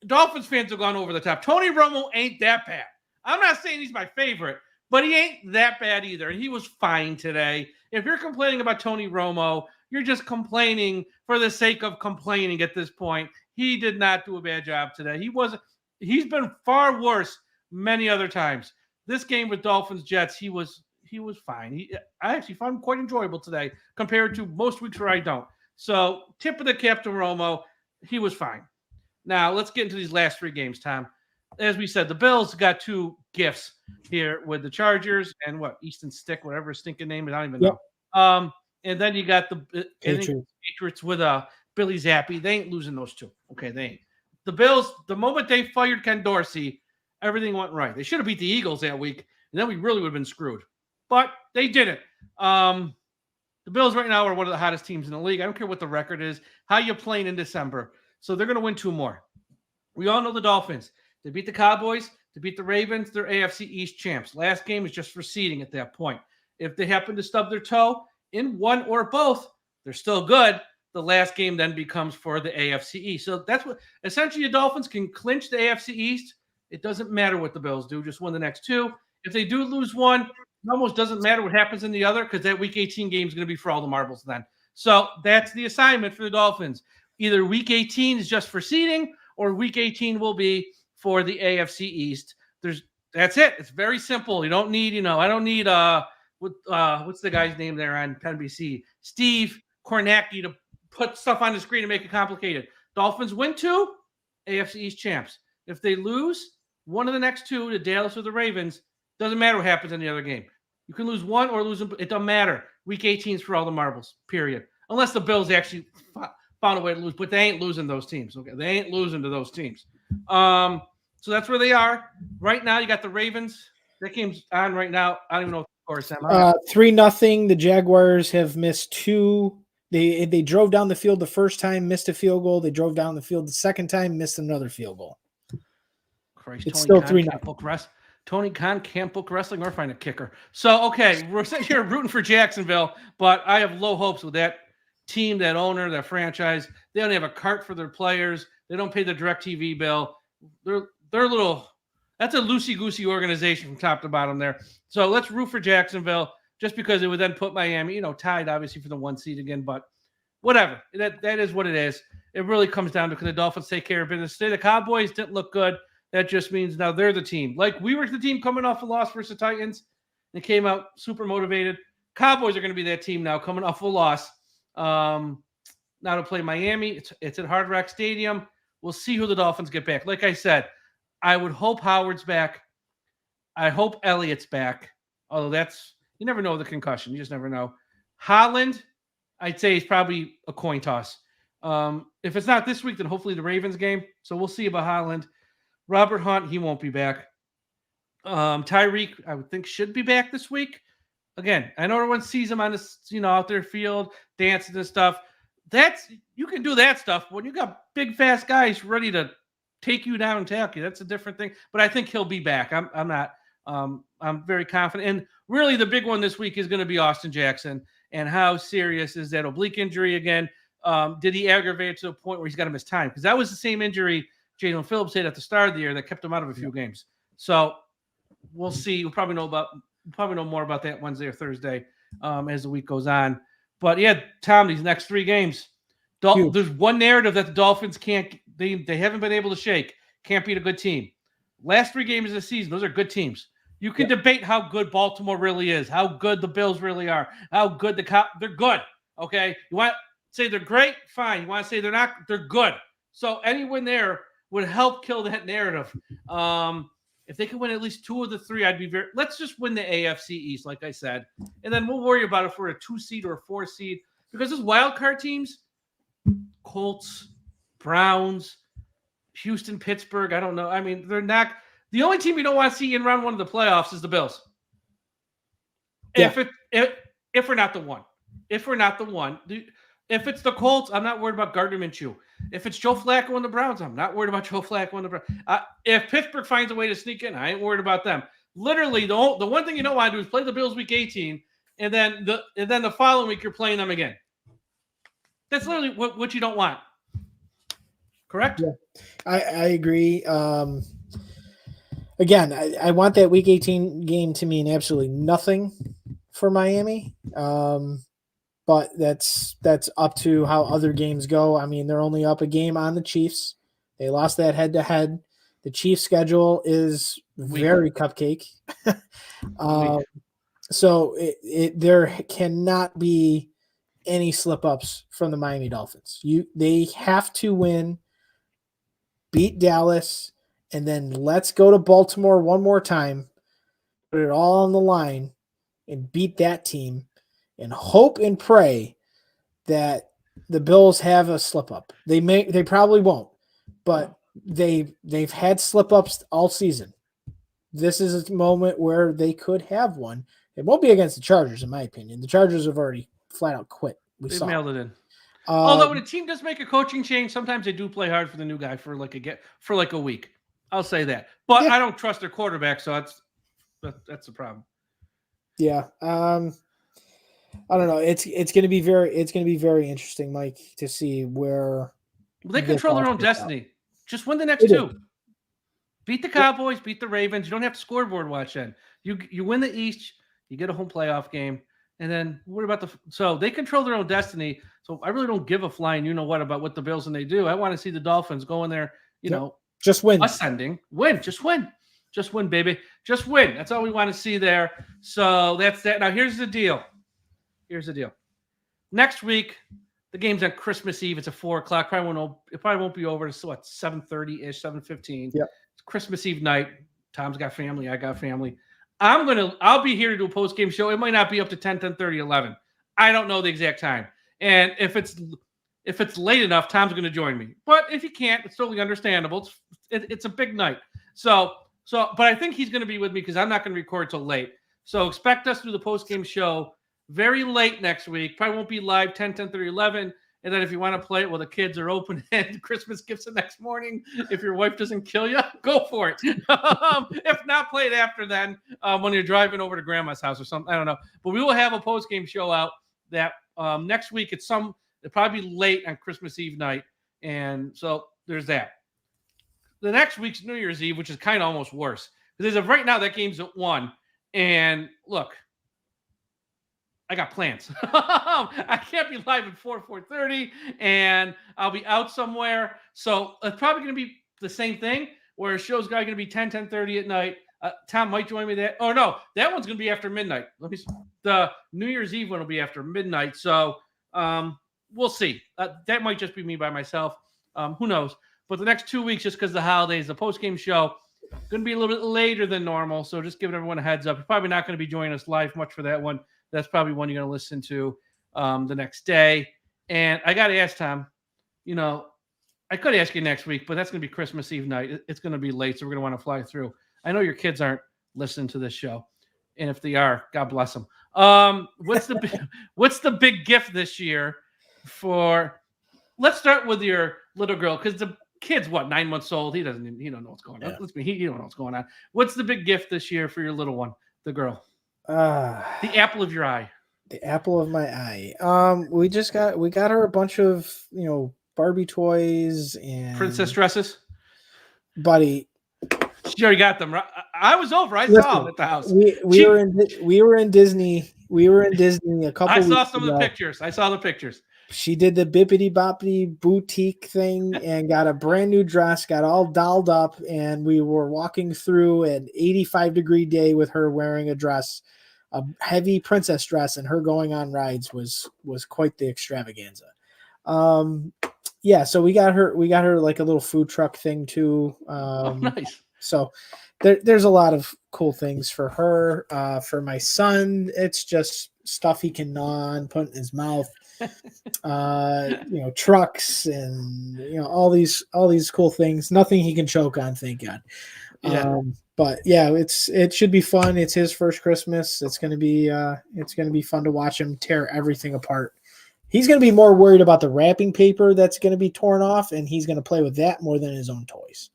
Dolphins fans have gone over the top. Tony Romo ain't that bad. I'm not saying he's my favorite, but he ain't that bad either, and he was fine today. If you're complaining about Tony Romo, you're just complaining for the sake of complaining at this point. He did not do a bad job today. He's been far worse many other times. This game with Dolphins Jets, he was fine. I actually found him quite enjoyable today compared to most weeks where I don't. So tip of the cap to Romo, he was fine. Now let's get into these last three games, Tom. As we said, the Bills got two gifts here with the Chargers and Easton Stick, whatever his stinking name is, I don't even know. And then you got the Patriots with Billy Zappi. They ain't losing those two. Okay, they ain't. The Bills, the moment they fired Ken Dorsey, everything went right. They should have beat the Eagles that week, and then we really would have been screwed. But they didn't. The Bills right now are one of the hottest teams in the league. I don't care what the record is, how you playing in December. So they're going to win two more. We all know the Dolphins. They beat the Cowboys. They beat the Ravens. They're AFC East champs. Last game is just for seeding at that point. If they happen to stub their toe in one or both, they're still good. The last game then becomes for the AFC East. So that's what essentially the Dolphins can clinch the AFC East. It doesn't matter what the Bills do. Just win the next two. If they do lose one, it almost doesn't matter what happens in the other because that Week 18 game is going to be for all the marbles then. So that's the assignment for the Dolphins. Either Week 18 is just for seeding or Week 18 will be for the AFC East. That's it. It's very simple. You don't need, I don't need what's the guy's name there on NBC? Steve Kornacki to put stuff on the screen and make it complicated. Dolphins win two, AFC East champs. If they lose one of the next two, the Dallas or the Ravens, doesn't matter what happens in the other game. You can lose one or lose them. It doesn't matter. Week 18 is for all the marbles, period. Unless the Bills actually found a way to lose, but they ain't losing those teams. Okay, they ain't losing to those teams. So that's where they are right now. You got the Ravens. That game's on right now. I don't even know what the score is. 3-0. The Jaguars have missed two. They drove down the field the first time, missed a field goal. They drove down the field the second time, missed another field goal. Christ, it's Tony still 3-0. Tony Khan can't book wrestling or find a kicker. So, okay, we're sitting here rooting for Jacksonville, but I have low hopes with that team, that owner, that franchise. They don't have a cart for their players. They don't pay the DirecTV bill. They're little. That's a loosey-goosey organization from top to bottom there. So let's root for Jacksonville just because it would then put Miami, tied obviously for the 1 seed again. But whatever. That is what it is. It really comes down to can the Dolphins take care of business. Today the Cowboys didn't look good. That just means now they're the team. Like we were the team coming off a loss versus the Titans and came out super motivated. Cowboys are going to be that team now coming off a loss. Now to play Miami. It's at Hard Rock Stadium. We'll see who the Dolphins get back. Like I said, I would hope Howard's back. I hope Elliott's back. Although you never know with the concussion. You just never know. Holland, I'd say, is probably a coin toss. If it's not this week, then hopefully the Ravens game. So we'll see about Holland. Robert Hunt, he won't be back. Tyreek, I would think, should be back this week. Again, I know everyone sees him on this, out there field, dancing and stuff. You can do that stuff when you got big, fast guys ready to take you down and tackle you. That's a different thing. But I think he'll be back. I'm very confident. And really, the big one this week is going to be Austin Jackson. And how serious is that oblique injury again? Did he aggravate it to a point where he's got to miss time? Because that was the same injury Jalen Phillips had at the start of the year that kept him out of a few games. So we'll see. We'll probably know more about that Wednesday or Thursday as the week goes on. But yeah, Tom, these next 3 games, there's one narrative that the Dolphins they haven't been able to shake. Can't beat a good team. Last 3 games of the season, those are good teams. You can debate how good Baltimore really is, how good the Bills really are, how good they're good. Okay, you want to say they're great, fine. You want to say they're not, they're good. So any win there would help kill that narrative. If they could win at least 2 of the 3, I'd be let's just win the AFC East, like I said. And then we'll worry about if we're a 2 seed or a 4 seed. Because those wild card teams, Colts, Browns, Houston, Pittsburgh, I don't know. I mean, they're not – the only team you don't want to see in round 1 of the playoffs is the Bills. Yeah. If we're not the one. If we're not the one. If it's the Colts, I'm not worried about Gardner Minshew. If it's Joe Flacco and the Browns, I'm not worried about Joe Flacco and the Browns. If Pittsburgh finds a way to sneak in, I ain't worried about them. Literally, the one thing you don't want to do is play the Bills week 18, and then the following week you're playing them again. That's literally what you don't want. Correct? Yeah, I agree. Again, I want that week 18 game to mean absolutely nothing for Miami. But that's up to how other games go. I mean, they're only up a game on the Chiefs. They lost that head-to-head. The Chiefs' schedule is very cupcake. So there cannot be any slip-ups from the Miami Dolphins. They have to win, beat Dallas, and then let's go to Baltimore one more time, put it all on the line, and beat that team. And hope and pray that the Bills have a slip up. They probably won't, but they've had slip ups all season. This is a moment where they could have one. It won't be against the Chargers, in my opinion. The Chargers have already flat out quit. They mailed it in. Although when a team does make a coaching change, sometimes they do play hard for the new guy for like a week. I'll say that, but I don't trust their quarterback, so that's the problem. Yeah. I don't know. It's going to be very interesting, Mike, to see where they control their own destiny. Just win the next 2. Beat the Cowboys, beat the Ravens. You don't have to scoreboard watch then. You win the East, you get a home playoff game, and then what about so they control their own destiny. So I really don't give a flying about what the Bills and they do. I want to see the Dolphins go in there, just win. Ascending. Win. Just win. Just win, baby. Just win. That's all we want to see there. So that's that. Now here's the deal. Next week, the game's on Christmas Eve. It's at 4:00. It probably won't be over until 7:30-ish, 7:15. Yeah. It's Christmas Eve night. Tom's got family. I got family. I'll be here to do a post-game show. It might not be up to 10, 10:30, 11. I don't know the exact time. And if it's late enough, Tom's going to join me. But if he can't, it's totally understandable. It's a big night. But I think he's going to be with me because I'm not going to record till late. So expect us to do the post-game show very late next week. Probably won't be live 10, 10:30, 11. And then if you want to play it while the kids are open and Christmas gifts the next morning, if your wife doesn't kill you, go for it. If not, play it after then when you're driving over to grandma's house or something. I don't know. But we will have a post-game show out that next week. It'll probably be late on Christmas Eve night. And so there's that. The next week's New Year's Eve, which is kind of almost worse. Because as of right now, that game's at 1. And look, I got plans. I can't be live at 4:30, and I'll be out somewhere. So it's probably going to be the same thing, where a show's going to be 10, 10:30 at night. Tom might join me there. Oh, no, that one's going to be after midnight. The New Year's Eve one will be after midnight. So we'll see. That might just be me by myself. Who knows? But the next 2 weeks, just because the holidays, the post-game show, going to be a little bit later than normal. So just giving everyone a heads up. You're probably not going to be joining us live much for that one. That's probably one you're going to listen to the next day. And I got to ask Tom, I could ask you next week, but that's going to be Christmas Eve night. It's going to be late, so we're going to want to fly through. I know your kids aren't listening to this show. And if they are, God bless them. What's the big gift this year for? Let's start with your little girl, because the kid's 9 months old. He don't know what's going on. Yeah. He don't know what's going on. What's the big gift this year for your little one, the girl? The apple of your eye. The apple of my eye. We got her a bunch of Barbie toys and princess dresses. Buddy, she already got them. Right? I was over. I saw them at the house. We were in Disney. We were in Disney a couple. I saw some of the pictures. I saw the pictures. She did the bippity boppity boutique thing and got a brand new dress, got all dolled up, and we were walking through an 85-degree day with her wearing a dress, a heavy princess dress, and her going on rides was quite the extravaganza. So we got her like a little food truck thing too. Nice. So there's a lot of cool things for her. For my son, it's just stuff he can gnaw and put in his mouth. Trucks and all these cool things. Nothing he can choke on, thank God. Yeah. But yeah, it should be fun. It's his first Christmas. It's gonna be fun to watch him tear everything apart. He's gonna be more worried about the wrapping paper that's gonna be torn off, and he's gonna play with that more than his own toys.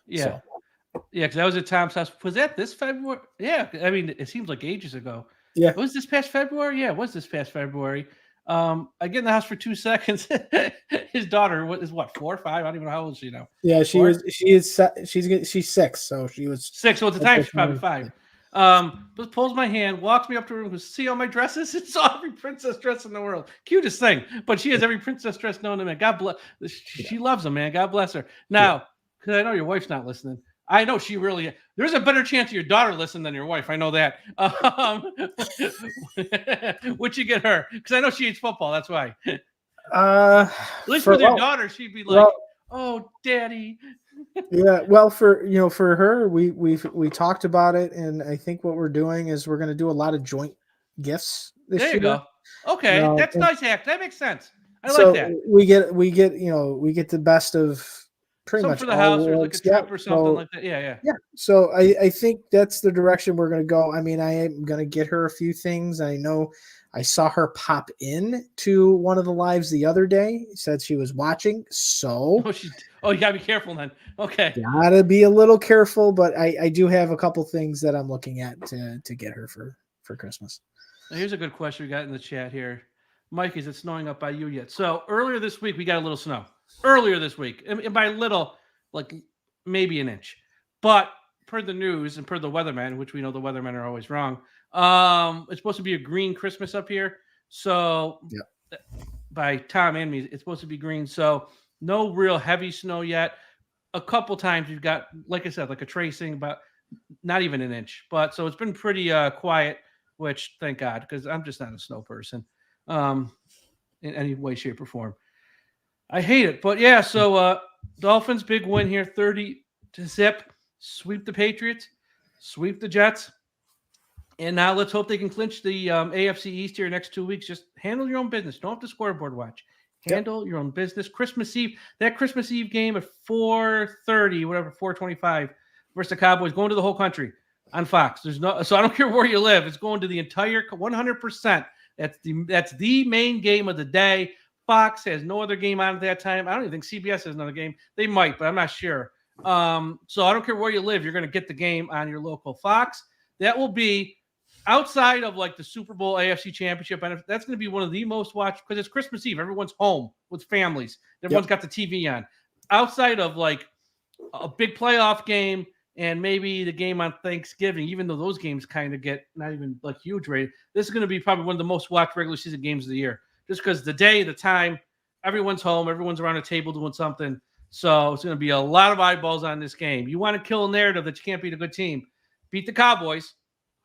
Yeah. So. Yeah, because I was at Tom's house. Was that this February? Yeah, I mean, it seems like ages ago. Yeah. It was this past February? Yeah, it was this past February. I get in the house for 2 seconds. His daughter is 4 or 5? I don't even know how old is she now. Yeah, she's 6, so she was 6. So at the time she's probably 5. But pulls my hand, walks me up to her room, goes, "See all my dresses? It's all every princess dress in the world. Cutest thing." But she has every princess dress known to man. God bless. She loves them, man. God bless her. Now, because I know your wife's not listening. I know she really. There's a better chance of your daughter listening than your wife. I know that. What'd you get her? Because I know she hates football. That's why. At least with your daughter, she'd be like, "Oh, Daddy." Yeah, well, for her, we talked about it, and I think what we're doing is we're going to do a lot of joint gifts this year. There you go. Okay, that's nice hack. That makes sense. I so like that. We get the best of. Pretty much for the house or like a trip or something like that. Yeah. So I think that's the direction we're going to go. I mean, I am going to get her a few things. I know I saw her pop in to one of the lives the other day. Said she was watching. So you gotta be careful then. Okay. Gotta be a little careful, but I do have a couple things that I'm looking at to get her for Christmas. Now here's a good question we got in the chat here. Mike, is it snowing up by you yet? So earlier this week, we got a little snow. Earlier this week, and by little, like maybe an inch. But per the news and per the weatherman, which we know the weathermen are always wrong, it's supposed to be a green Christmas up here. So by Tom and me, it's supposed to be green. So no real heavy snow yet. A couple times you've got, like I said, like a tracing, but not even an inch. But so it's been pretty quiet, which thank God, because I'm just not a snow person in any way, shape, or form. I hate it, but yeah. So Dolphins big win here, 30-0, sweep the Patriots, sweep the Jets, and now let's hope they can clinch the AFC East here next 2 weeks. Just handle your own business. Don't have to scoreboard watch. Handle your own business. Christmas Eve, that Christmas Eve game at 4:30, whatever, 4:25 versus the Cowboys, going to the whole country on Fox. So I don't care where you live. It's going to the entire 100%. That's the main game of the day. Fox has no other game on at that time. I don't even think CBS has another game. They might, but I'm not sure. So I don't care where you live. You're going to get the game on your local Fox. That will be outside of like the Super Bowl AFC Championship. And that's going to be one of the most watched because it's Christmas Eve. Everyone's home with families. Everyone's got the TV on. Outside of like a big playoff game and maybe the game on Thanksgiving, even though those games kind of get not even like huge rated, this is going to be probably one of the most watched regular season games of the year. Just because the day, the time, everyone's home, everyone's around a table doing something. So it's going to be a lot of eyeballs on this game. You want to kill a narrative that you can't beat a good team. Beat the Cowboys.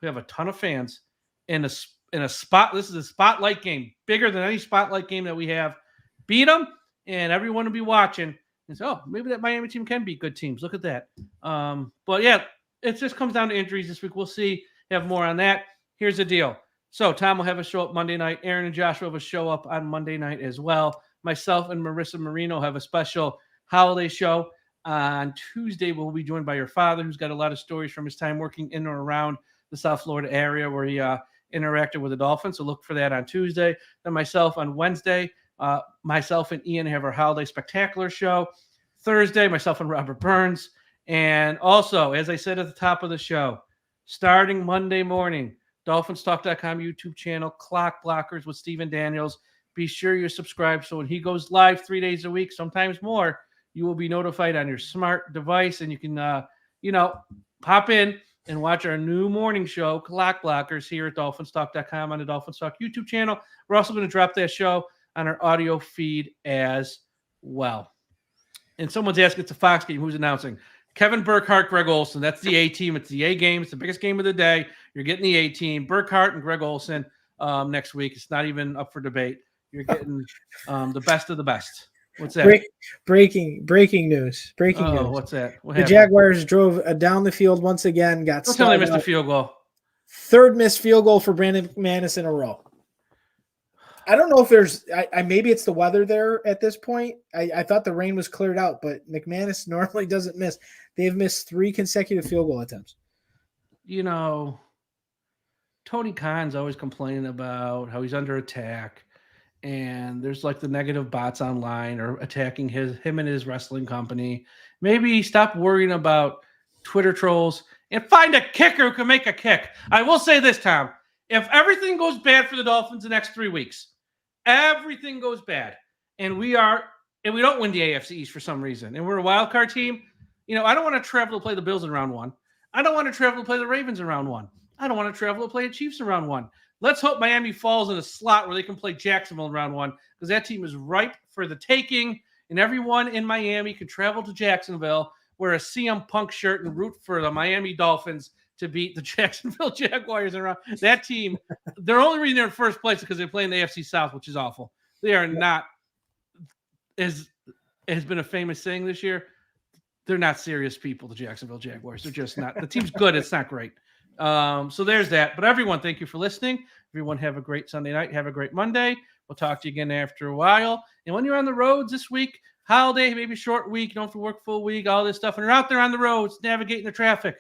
We have a ton of fans in a spot. This is a spotlight game, bigger than any spotlight game that we have. Beat them, and everyone will be watching. And so, maybe that Miami team can beat good teams. Look at that. But yeah, it just comes down to injuries this week. We'll see. Have more on that. Here's the deal. So Tom will have a show up Monday night. Aaron and Joshua have a show up on Monday night as well. Myself and Marissa Marino have a special holiday show. On Tuesday, we'll be joined by your father, who's got a lot of stories from his time working in or around the South Florida area where he interacted with the Dolphins. So look for that on Tuesday. Then myself on Wednesday, myself and Ian have our Holiday Spectacular show. Thursday, myself and Robert Burns. And also, as I said at the top of the show, starting Monday morning, DolphinsTalk.com YouTube channel, Clock Blockers with Stephen Daniels. Be sure you're subscribed so when he goes live 3 days a week, sometimes more, you will be notified on your smart device, and you can, pop in and watch our new morning show, Clock Blockers, here at DolphinsTalk.com on the Dolphins Talk YouTube channel. We're also going to drop that show on our audio feed as well. And someone's asking, it's a Fox game. Who's announcing? Kevin Burkhardt, Greg Olsen. That's the A team. It's the A game. It's the biggest game of the day. You're getting the A team. Burkhardt and Greg Olsen next week. It's not even up for debate. You're getting the best of the best. What's that? Breaking news. Breaking news. What's that? What the happened? Jaguars drove down the field once again. Don't tell me they missed a field goal. Third missed field goal for Brandon McManus in a row. I don't know if there's maybe it's the weather there at this point. I thought the rain was cleared out, but McManus normally doesn't miss. They've missed 3 consecutive field goal attempts. Tony Khan's always complaining about how he's under attack. And there's like the negative bots online or attacking him and his wrestling company. Maybe stop worrying about Twitter trolls and find a kicker who can make a kick. I will say this, Tom. If everything goes bad for the Dolphins the next 3 weeks, everything goes bad, and we don't win the AFC East for some reason, and we're a wild card team, I don't want to travel to play the Bills in round 1. I don't want to travel to play the Ravens in round 1. I don't want to travel to play the Chiefs in round 1. Let's hope Miami falls in a slot where they can play Jacksonville in round 1, because that team is ripe for the taking, and everyone in Miami can travel to Jacksonville, wear a CM Punk shirt, and root for the Miami Dolphins to beat the Jacksonville Jaguars in round. That team, their only reason they're in first place is because they play in the AFC South, which is awful. They are not, as has been a famous saying this year, they're not serious people, the Jacksonville Jaguars. They're just not. The team's good. It's not great. So there's that. But everyone, thank you for listening. Everyone have a great Sunday night. Have a great Monday. We'll talk to you again after a while. And when you're on the roads this week, holiday, maybe short week, you don't have to work full week, all this stuff, and you're out there on the roads navigating the traffic,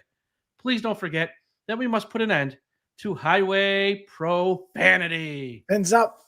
please don't forget that we must put an end to highway profanity. Ends up.